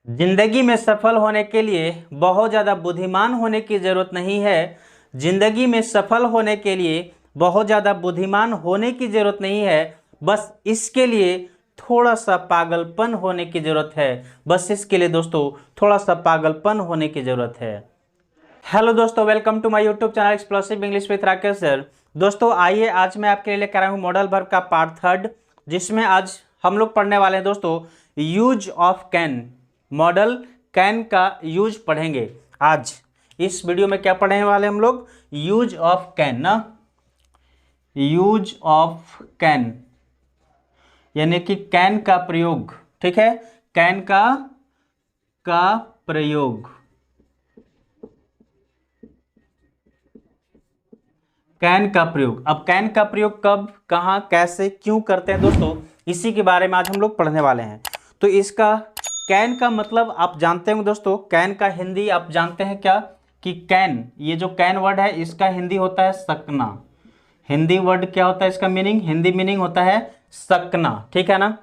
जिंदगी में सफल होने के लिए बहुत ज़्यादा बुद्धिमान होने की ज़रूरत नहीं है। जिंदगी में सफल होने के लिए बहुत ज़्यादा बुद्धिमान होने की ज़रूरत नहीं है। बस इसके लिए थोड़ा सा पागलपन होने की ज़रूरत है। बस इसके लिए दोस्तों थोड़ा सा पागलपन होने की ज़रूरत है। हेलो दोस्तों, welcome to my YouTube channel explosive English with Rakesh sir. दोस्तों आइए, आज मैं आपके लिए लेकर आया हूँ मॉडल वर्ब का पार्ट थर्ड, जिसमें आज हम लोग पढ़ने वाले हैं दोस्तों use of can. Model can का यूज पढ़ेंगे आज। इस वीडियो में क्या पढ़ने वाले हम लोग? यूज ऑफ कैन ना, यूज ऑफ कैन यानी कि कैन का प्रयोग। ठीक है, कैन का प्रयोग, कैन का प्रयोग। अब कैन का प्रयोग कब, कहाँ, कैसे, क्यों करते हैं दोस्तों, इसी के बारे में आज हम लोग पढ़ने वाले हैं। तो इसका कैन का मतलब आप जानते होंगे दोस्तों। कैन का हिंदी आप जानते हैं क्या? कि कैन, ये जो कैन वर्ड है इसका हिंदी होता है सकना। हिंदी वर्ड क्या होता है इसका मीनिंग? हिंदी मीनिंग होता है सकना। ठीक है ना।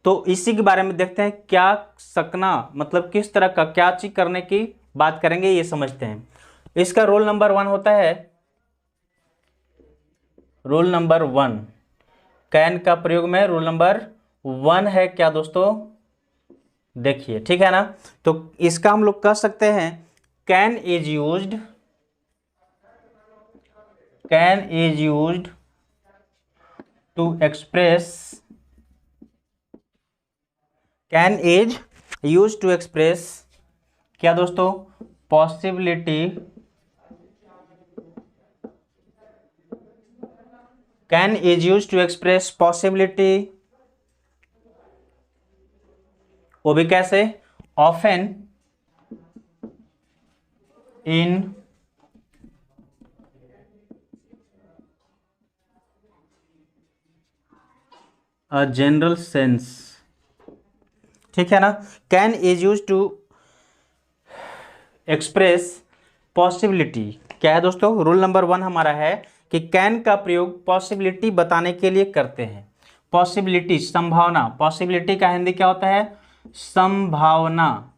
तो इसी के बारे में देखते हैं, क्या सकना मतलब किस तरह का, क्या चीज करने की बात करेंगे ये समझते हैं। इसका रोल नंबर 1 होता है, रूल नंबर 1 कैन का प्रयोग में रूल नंबर 1 है क्या दोस्तों? देखिए, ठीक है ना। तो इसका हम लोग कह सकते हैं can is used, can is used to express, can is used to express क्या दोस्तों? Possibility, can is used to express possibility, वो भी कैसे? Often in a general sense. ठीक है ना। Can is use to express possibility क्या है दोस्तों? रूल नंबर 1 हमारा है कि कैन का प्रयोग पॉसिबिलिटी बताने के लिए करते हैं। पॉसिबिलिटी, संभावना। पॉसिबिलिटी का हिंदी क्या होता है? संभावना।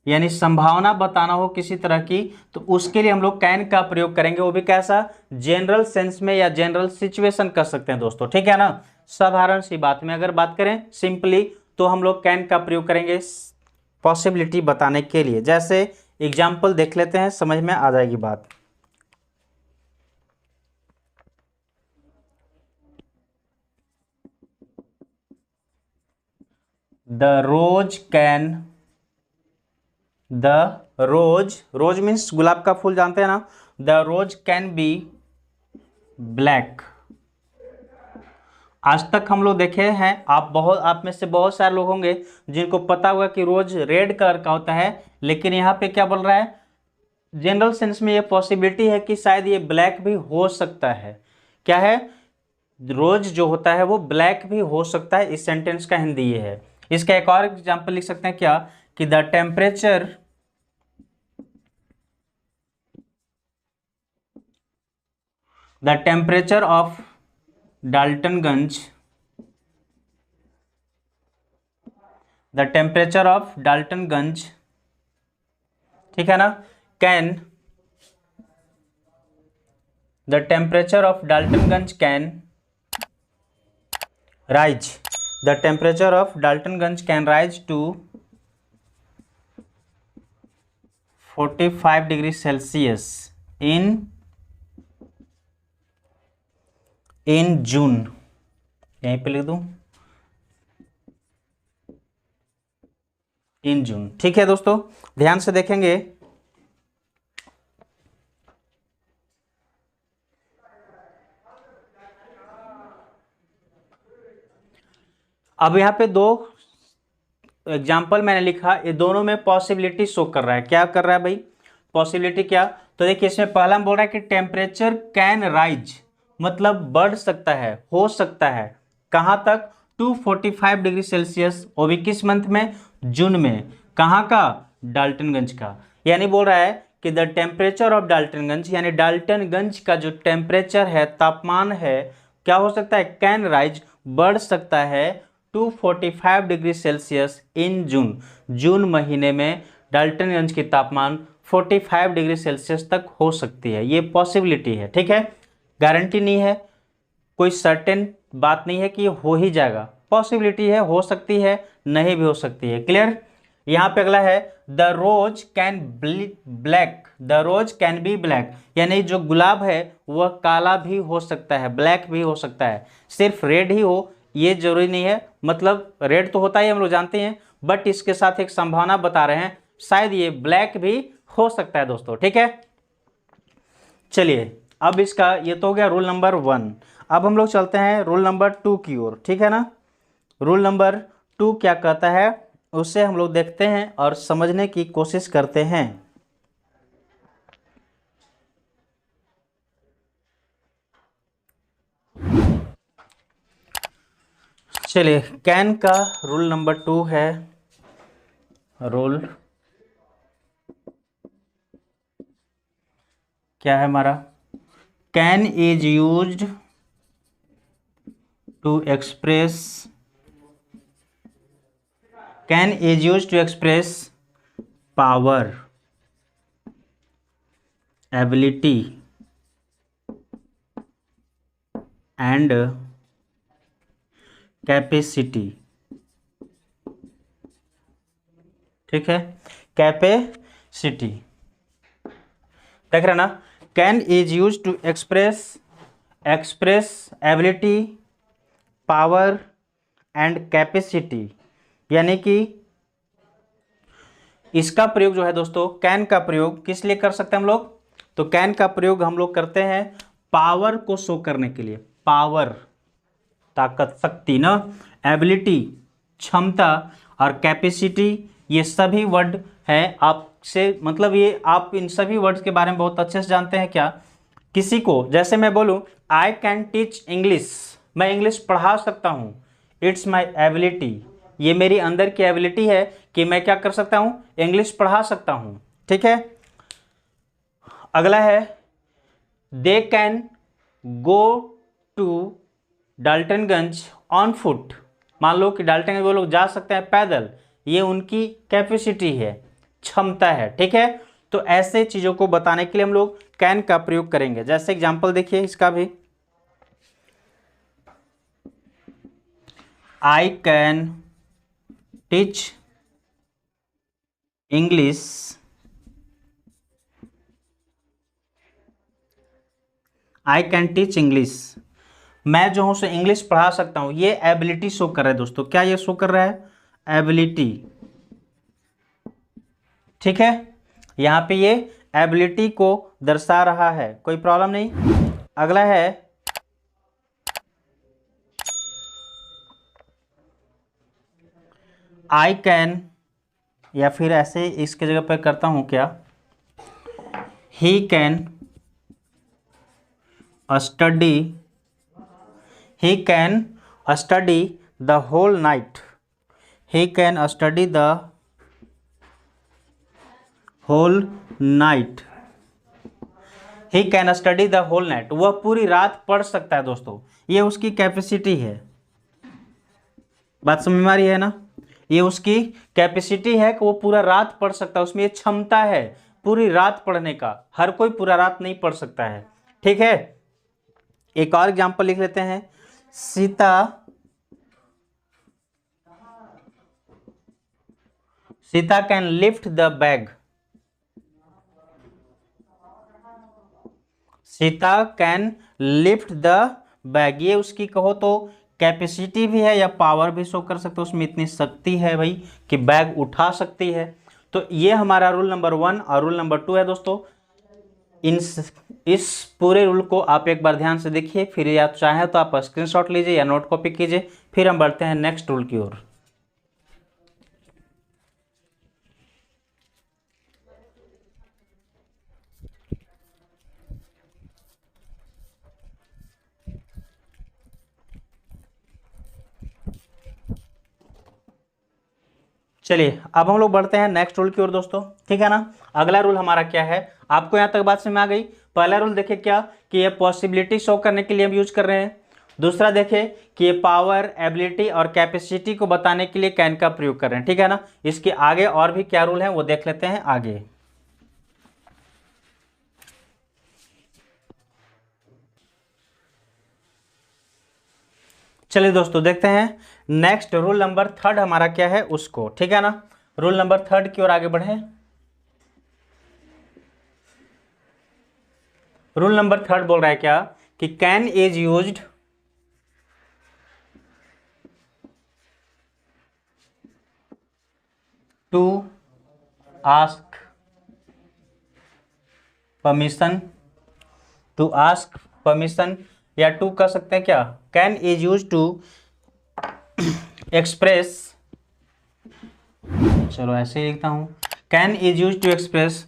यानी संभावना बताना हो किसी तरह की, तो उसके लिए हम लोग कैन का प्रयोग करेंगे। वो भी कैसा? जनरल सेंस में या जनरल सिचुएशन कर सकते हैं दोस्तों। ठीक है ना। साधारण सी बात में अगर बात करें सिंपली, तो हम लोग कैन का प्रयोग करेंगे पॉसिबिलिटी बताने के लिए। जैसे एग्जाम्पल देख लेते हैं, समझ में आ जाएगी बात। The rose can, the rose, rose means गुलाब का फूल, जानते हैं ना। The rose can be black. आज तक हम लोग देखे हैं, आप में से बहुत सारे लोग होंगे जिनको पता होगा कि रोज रेड कलर का होता है, लेकिन यहाँ पे क्या बोल रहा है? जनरल सेंस में ये पॉसिबिलिटी है कि शायद ये ब्लैक भी हो सकता है। क्या है? रोज जो होता है वो ब्लैक भी हो सकता है। इस सेंटेंस का हिंदी ये है। इसका एक और एग्जाम्पल लिख सकते हैं क्या? कि the temperature, the temperature of Daltonganj, the temperature of Daltonganj, ठीक है ना, can, the temperature of Daltonganj can rise, the temperature of Daltonganj can rise to 45 degree Celsius in June. यहीं पे लिख दूं, इन जून। ठीक है दोस्तों, ध्यान से देखेंगे। अब यहाँ पे दो एग्जाम्पल मैंने लिखा, ये दोनों में पॉसिबिलिटी शो कर रहा है। क्या कर रहा है भाई? पॉसिबिलिटी क्या? तो देखिए, इसमें पहला हम बोल रहा है कि टेम्परेचर कैन राइज, मतलब बढ़ सकता है, हो सकता है। कहाँ तक? 245 डिग्री सेल्सियस। वो भी किस मंथ में? जून में। कहाँ का? डाल्टनगंज का। यानी बोल रहा है कि द टेम्परेचर ऑफ डाल्टनगंज, यानी डाल्टनगंज का जो टेम्परेचर है, तापमान है, क्या हो सकता है? कैन राइज, बढ़ सकता है टू 45 डिग्री सेल्सियस इन जून। जून महीने में डाल्टनगंज की तापमान 45 डिग्री सेल्सियस तक हो सकती है, ये पॉसिबिलिटी है। ठीक है, गारंटी नहीं है, कोई सर्टेन बात नहीं है कि ये हो ही जाएगा, पॉसिबिलिटी है, हो सकती है, नहीं भी हो सकती है। क्लियर। यहाँ पे अगला है the rose can black, the rose can be black, यानी जो गुलाब है वह काला भी हो सकता है, ब्लैक भी हो सकता है, सिर्फ रेड ही हो ये जरूरी नहीं है। मतलब रेड तो होता ही हम लोग जानते हैं, बट इसके साथ एक संभावना बता रहे हैं, शायद ये ब्लैक भी हो सकता है दोस्तों। ठीक है, चलिए अब इसका ये तो हो गया रूल नंबर 1। अब हम लोग चलते हैं रूल नंबर 2 की ओर। ठीक है ना, रूल नंबर 2 क्या कहता है उससे हम लोग देखते हैं और समझने की कोशिश करते हैं। चलिए, कैन का रूल नंबर 2 है, रूल क्या है हमारा, can is used to express, can is used to express power, ability and capacity. ठीक है, कैपेसिटी देख रहे ना, can is use to express ability, power and capacity, यानी कि इसका प्रयोग जो है दोस्तों, कैन का प्रयोग किस लिए कर सकते हैं हम लोग, तो कैन का प्रयोग हम लोग करते हैं पावर को शो करने के लिए, पावर ताकत शक्ति ना, एबिलिटी क्षमता और कैपेसिटी ये सभी वर्ड है आपसे, मतलब ये आप इन सभी वर्ड्स के बारे में बहुत अच्छे से जानते हैं क्या। किसी को जैसे मैं बोलूं आई कैन टीच इंग्लिश, मैं इंग्लिश पढ़ा सकता हूं, इट्स माई एबिलिटी, ये मेरी अंदर की एबिलिटी है कि मैं क्या कर सकता हूं, इंग्लिश पढ़ा सकता हूं। ठीक है, अगला है they can go to Daltonganj on foot, मान लो कि डाल्टनगंज वो लोग जा सकते हैं पैदल, ये उनकी कैपेसिटी है, क्षमता है। ठीक है, तो ऐसे चीजों को बताने के लिए हम लोग कैन का प्रयोग करेंगे। जैसे एग्जांपल देखिए इसका भी, I can teach English, I can teach English, मैं जो हूं उसे इंग्लिश पढ़ा सकता हूं, ये एबिलिटी शो कर रहा है दोस्तों। क्या ये शो कर रहा है, एबिलिटी। ठीक है, यहां पे ये एबिलिटी को दर्शा रहा है, कोई प्रॉब्लम नहीं। अगला है आई कैन, या फिर ऐसे इसके जगह पर करता हूं क्या, he can study, he can study the whole night, he can study the whole night, he can study the whole night, वह पूरी रात पढ़ सकता है दोस्तों, ये उसकी कैपेसिटी है। बात समझ में आ रही है ना, ये उसकी कैपेसिटी है कि वो पूरा रात पढ़ सकता है, उसमें ये क्षमता है पूरी रात पढ़ने का, हर कोई पूरा रात नहीं पढ़ सकता है। ठीक है, एक और एग्जांपल लिख लेते हैं, Sita can lift the bag, Sita can lift the bag, ये उसकी कहो तो कैपेसिटी भी है या पावर भी शो कर सकते हो, उसमें इतनी शक्ति है भाई कि बैग उठा सकती है। तो ये हमारा रूल नंबर 1 और रूल नंबर 2 है दोस्तों। इस पूरे रूल को आप एक बार ध्यान से देखिए, फिर या चाहे तो आप स्क्रीनशॉट लीजिए या नोट कॉपी कीजिए, फिर हम बढ़ते हैं नेक्स्ट रूल की ओर। चलिए अब हम लोग बढ़ते हैं नेक्स्ट रूल की ओर दोस्तों। ठीक है ना, अगला रूल हमारा क्या है, आपको यहाँ तक बात समझ में आ गई। पहला रूल देखिए क्या कि ये पॉसिबिलिटी शो करने के लिए हम यूज कर रहे हैं, दूसरा देखें कि ये पावर, एबिलिटी और कैपेसिटी को बताने के लिए कैन का प्रयोग कर रहे हैं, ठीक है ना। इसके आगे और भी क्या रूल है वो देख लेते हैं आगे। चलिए दोस्तों देखते हैं नेक्स्ट रूल नंबर 3 हमारा क्या है उसको, ठीक है ना। रूल नंबर 3 की ओर आगे बढ़े। रूल नंबर 3 बोल रहा है क्या कि can is used to ask permission, to ask permission, या टू कह सकते हैं क्या, can is use to express, चलो ऐसे ही लिखता हूं, can is use to express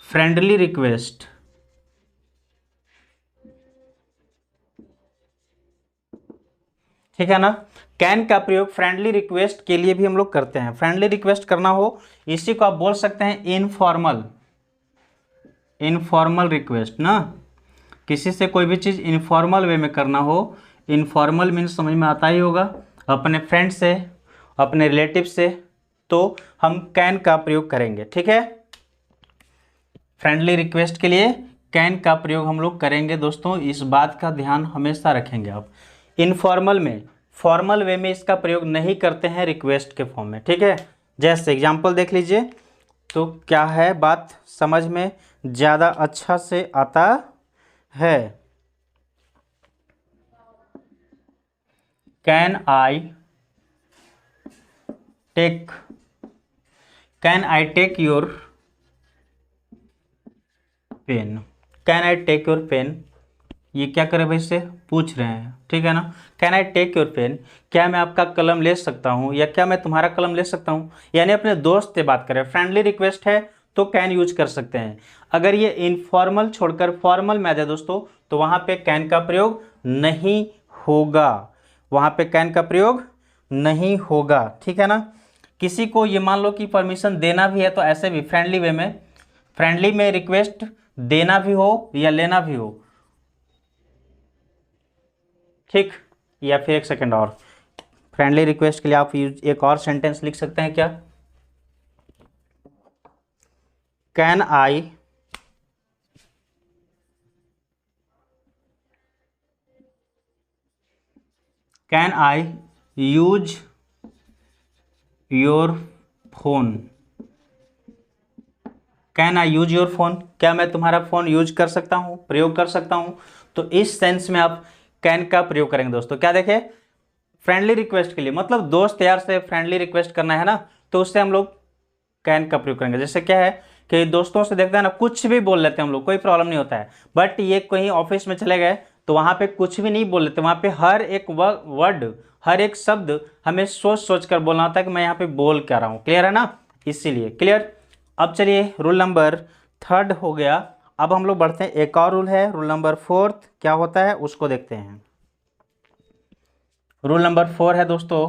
friendly request, ठीक है ना। कैन का प्रयोग फ्रेंडली रिक्वेस्ट के लिए भी हम लोग करते हैं। फ्रेंडली रिक्वेस्ट करना हो इसी को आप बोल सकते हैं इनफॉर्मल, इनफॉर्मल रिक्वेस्ट ना। किसी से कोई भी चीज़ इनफॉर्मल वे में करना हो, इनफॉर्मल मीन्स समझ में आता ही होगा, अपने फ्रेंड से, अपने रिलेटिव से, तो हम कैन का प्रयोग करेंगे, ठीक है। फ्रेंडली रिक्वेस्ट के लिए कैन का प्रयोग हम लोग करेंगे दोस्तों, इस बात का ध्यान हमेशा रखेंगे आप। इनफॉर्मल में, फॉर्मल वे में इसका प्रयोग नहीं करते हैं रिक्वेस्ट के फॉर्म में, ठीक है। जैसे एग्जाम्पल देख लीजिए तो क्या है, बात समझ में ज़्यादा अच्छा से आता है। Can I take, can I take your pen, can I take your pen, ये क्या करे भाई से पूछ रहे हैं, ठीक है ना। Can I take your pen, क्या मैं आपका कलम ले सकता हूँ, या क्या मैं तुम्हारा कलम ले सकता हूँ, यानी अपने दोस्त से बात करें। फ्रेंडली रिक्वेस्ट है तो कैन यूज कर सकते हैं। अगर ये इनफॉर्मल छोड़कर फॉर्मल में आ जाए दोस्तों तो वहाँ पे कैन का प्रयोग नहीं होगा, वहाँ पे कैन का प्रयोग नहीं होगा, ठीक है ना। किसी को ये मान लो कि परमिशन देना भी है तो ऐसे भी फ्रेंडली वे में, फ्रेंडली में रिक्वेस्ट देना भी हो या लेना भी हो, ठीक। या फिर एक सेकंड और, फ्रेंडली रिक्वेस्ट के लिए आप एक और सेंटेंस लिख सकते हैं क्या, can I use your phone, can I use your phone, क्या मैं तुम्हारा फोन यूज कर सकता हूं, प्रयोग कर सकता हूं। तो इस सेंस में आप कैन का प्रयोग करेंगे दोस्तों। क्या देखें, फ्रेंडली रिक्वेस्ट के लिए मतलब दोस्त यार से फ्रेंडली रिक्वेस्ट करना है ना, तो उससे हम लोग कैन का प्रयोग करेंगे। जैसे क्या है कि दोस्तों से देखते हैं ना, कुछ भी बोल लेते हैं हम लोग, कोई प्रॉब्लम नहीं होता है। बट ये कहीं ऑफिस में चले गए तो वहाँ पे कुछ भी नहीं बोल लेते, वहाँ पे हर एक वर्ड, हर एक शब्द हमें सोच सोच कर बोलना होता है कि मैं यहाँ पे बोल क्या रहा हूँ। क्लियर है ना, इसीलिए क्लियर। अब चलिए रूल नंबर 3 हो गया। अब हम लोग बढ़ते हैं, एक और रूल है, रूल नंबर 4 क्या होता है उसको देखते हैं। रूल नंबर 4 है दोस्तों,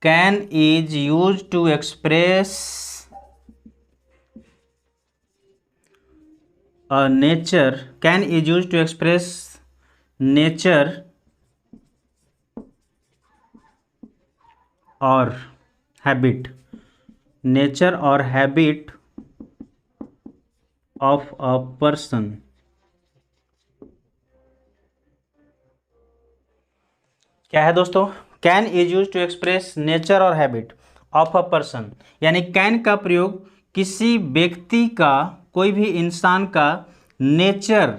can is use to express a nature, can is use to express nature और हैबिट, नेचर और हैबिट ऑफ अ पर्सन। क्या है दोस्तों, can is use to express nature और हैबिट ऑफ अ पर्सन, यानी can का प्रयोग किसी व्यक्ति का, कोई भी इंसान का नेचर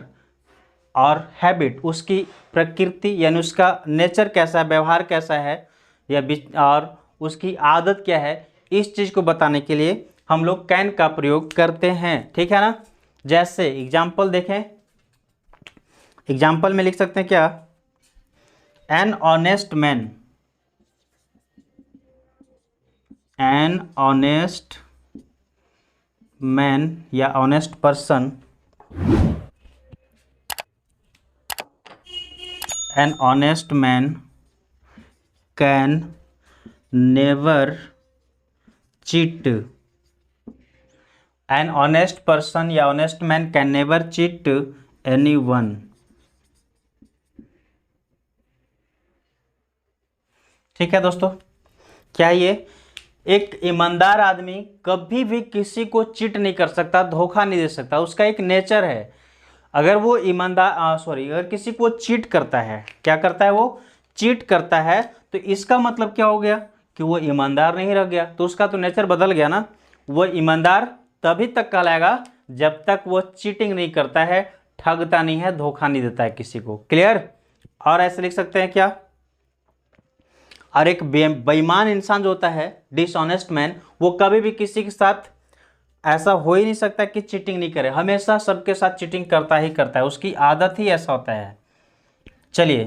और हैबिट, उसकी प्रकृति यानी उसका नेचर कैसा है, व्यवहार कैसा है, या और उसकी आदत क्या है, इस चीज़ को बताने के लिए हम लोग कैन का प्रयोग करते हैं, ठीक है ना। जैसे एग्जाम्पल देखें, एग्जाम्पल में लिख सकते हैं क्या, an honest man, an honest man या honest person, an honest man can never cheat an honest person या honest man can never cheat anyone. ठीक है दोस्तों, क्या ये एक ईमानदार आदमी कभी भी किसी को चीट नहीं कर सकता, धोखा नहीं दे सकता, उसका एक नेचर है। अगर वो अगर किसी को चीट करता है, क्या करता है, वो चीट करता है, तो इसका मतलब क्या हो गया कि वो ईमानदार नहीं रह गया, तो उसका तो नेचर बदल गया ना। वो ईमानदार तभी तक कहलाएगा जब तक वो चीटिंग नहीं करता है, ठगता नहीं है, धोखा नहीं देता है किसी को। क्लियर? और ऐसे लिख सकते हैं क्या, और एक बेईमान इंसान जो होता है, डिसऑनेस्ट मैन, वो कभी भी किसी के साथ ऐसा हो ही नहीं सकता कि चीटिंग नहीं करे, हमेशा सबके साथ चीटिंग करता ही करता है, उसकी आदत ही ऐसा होता है। चलिए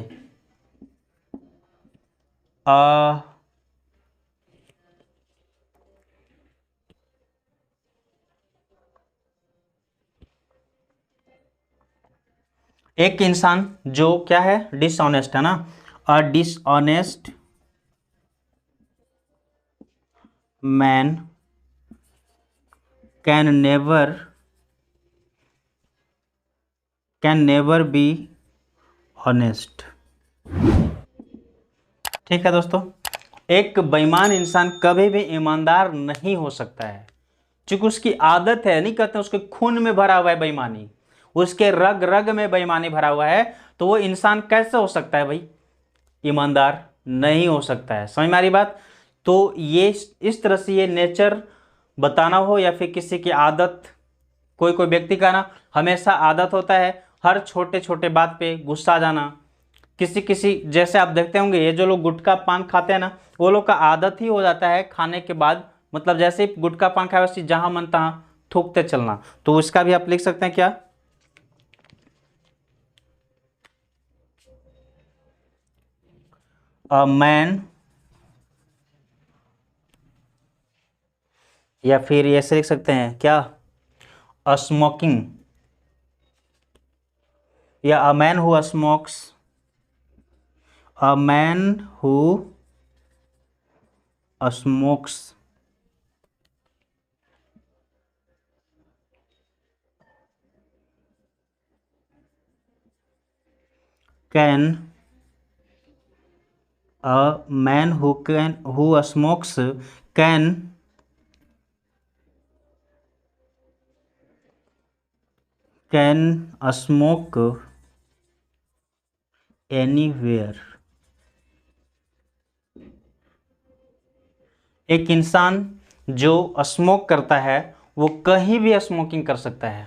एक इंसान जो क्या है, डिसऑनेस्ट है ना, a dishonest man can never be honest. ठीक है दोस्तों, एक बेईमान इंसान कभी भी ईमानदार नहीं हो सकता है, क्योंकि उसकी आदत है, नहीं कहते उसके खून में भरा हुआ है बेईमानी, उसके रग रग में बेईमानी भरा हुआ है, तो वो इंसान कैसे हो सकता है भाई, ईमानदार नहीं हो सकता है। समझ में आ रही बात? तो ये इस तरह से ये नेचर बताना हो, या फिर किसी की आदत, कोई कोई व्यक्ति का ना हमेशा आदत होता है हर छोटे छोटे बात पे गुस्सा आ जाना, किसी किसी जैसे आप देखते होंगे ये जो लोग गुटखा पान खाते हैं ना, वो लोग का आदत ही हो जाता है खाने के बाद, मतलब जैसे ही गुटखा पान खाए वैसे जहां मन तहां थूकते चलना। तो इसका भी आप लिख सकते हैं क्या, अ मैन, या फिर ऐसे लिख सकते हैं क्या, अ स्मोकिंग, या a man who smokes, a man who smokes can, a man who smokes can smoke anywhere. एक इंसान जो स्मोक करता है वो कहीं भी स्मोकिंग कर सकता है।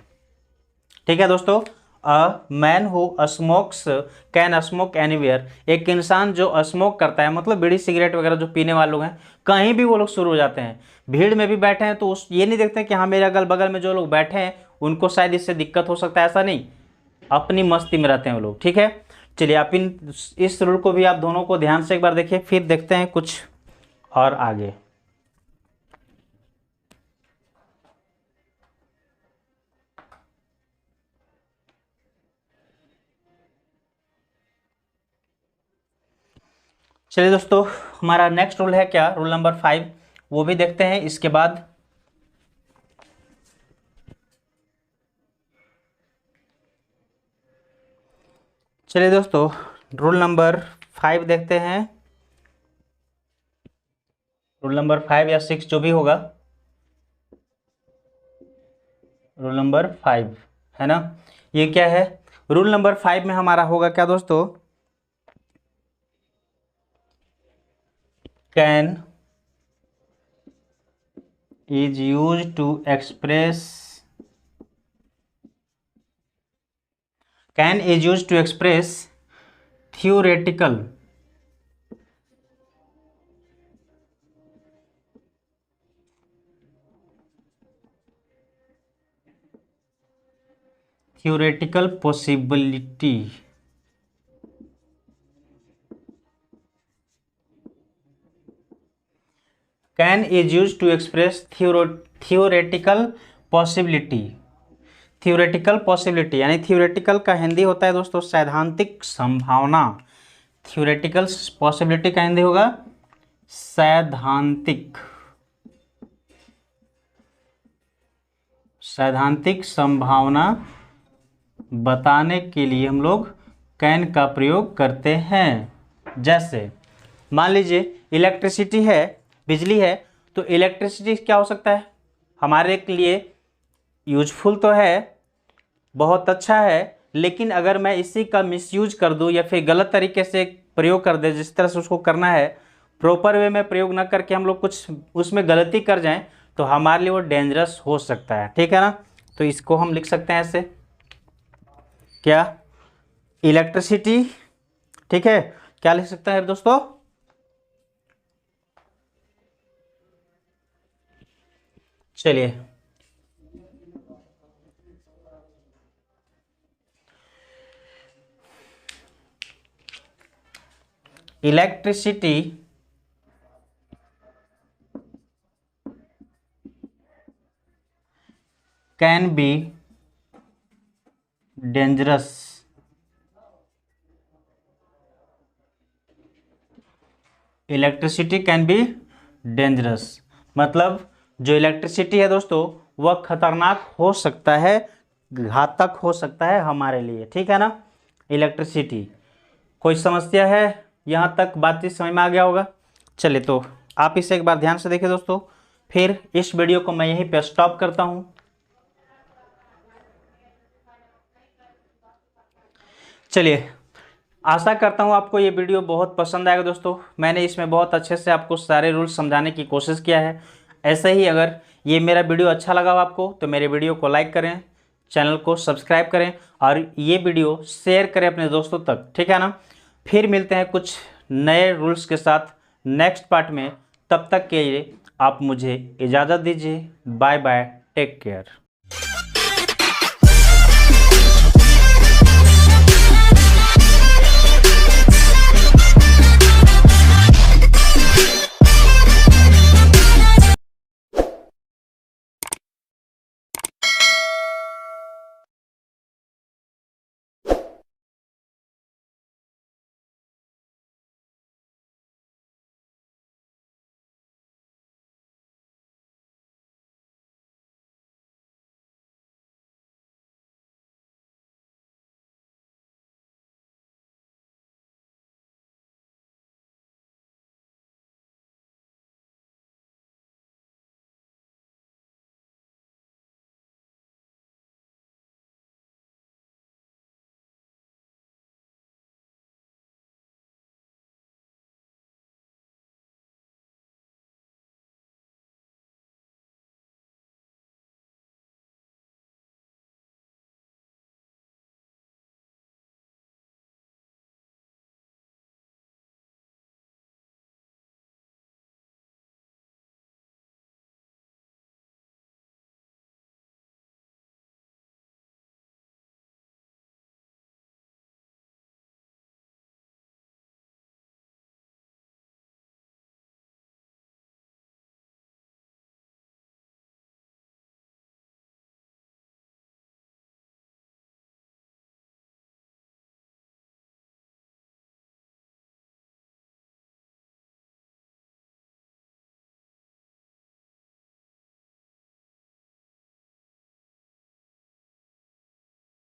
ठीक है दोस्तों, a man who smokes can smoke anywhere, एक इंसान जो स्मोक करता है मतलब बीड़ी सिगरेट वगैरह जो पीने वाले लोग हैं, कहीं भी वो लोग शुरू हो जाते हैं, भीड़ में भी बैठे हैं तो उस ये नहीं देखते कि हाँ मेरे अगल बगल में जो लोग बैठे हैं उनको शायद इससे दिक्कत हो सकता है, ऐसा नहीं, अपनी मस्ती में रहते हैं वो लोग। ठीक है, चलिए आप इस रूल को भी आप दोनों को ध्यान से एक बार देखिए, फिर देखते हैं कुछ और आगे। चलिए दोस्तों, हमारा नेक्स्ट रूल है क्या, रूल नंबर 5, वो भी देखते हैं इसके बाद। चलिए दोस्तों, रूल नंबर 5 देखते हैं, रूल नंबर 5 या 6 जो भी होगा, रूल नंबर 5 है ना, ये क्या है, रूल नंबर 5 में हमारा होगा क्या दोस्तों, can is used to express can is used to express theoretical possibility, can is used to express theoretical possibility। Theoretical possibility यानी थियोरेटिकल का हिंदी होता है दोस्तों सैद्धांतिक संभावना, थियोरेटिकल पॉसिबिलिटी का हिंदी होगा सैद्धांतिक सैद्धांतिक संभावना बताने के लिए हम लोग कैन का प्रयोग करते हैं। जैसे मान लीजिए इलेक्ट्रिसिटी है, बिजली है, तो इलेक्ट्रिसिटी क्या हो सकता है, हमारे लिए यूजफुल तो है, बहुत अच्छा है, लेकिन अगर मैं इसी का मिसयूज कर दूं या फिर गलत तरीके से प्रयोग कर दे, जिस तरह से उसको करना है प्रॉपर वे में प्रयोग ना करके हम लोग कुछ उसमें गलती कर जाएं, तो हमारे लिए वो डेंजरस हो सकता है। ठीक है ना, तो इसको हम लिख सकते हैं ऐसे, क्या, इलेक्ट्रिसिटी। ठीक है, क्या लिख सकते हैं दोस्तों, चलिए electricity can be dangerous. Electricity can be dangerous मतलब जो इलेक्ट्रिसिटी है दोस्तों वह खतरनाक हो सकता है, घातक हो सकता है हमारे लिए। ठीक है ना, इलेक्ट्रिसिटी। कोई समस्या है, यहाँ तक बातचीत समझ में आ गया होगा। चलिए तो आप इसे एक बार ध्यान से देखिए दोस्तों, फिर इस वीडियो को मैं यहीं पे स्टॉप करता हूँ। चलिए, आशा करता हूँ आपको ये वीडियो बहुत पसंद आएगा दोस्तों। मैंने इसमें बहुत अच्छे से आपको सारे रूल्स समझाने की कोशिश किया है। ऐसे ही अगर ये मेरा वीडियो अच्छा लगा हो आपको तो मेरे वीडियो को लाइक करें, चैनल को सब्सक्राइब करें और ये वीडियो शेयर करें अपने दोस्तों तक। ठीक है ना, फिर मिलते हैं कुछ नए रूल्स के साथ नेक्स्ट पार्ट में। तब तक के लिए आप मुझे इजाज़त दीजिए। Bye bye, take care.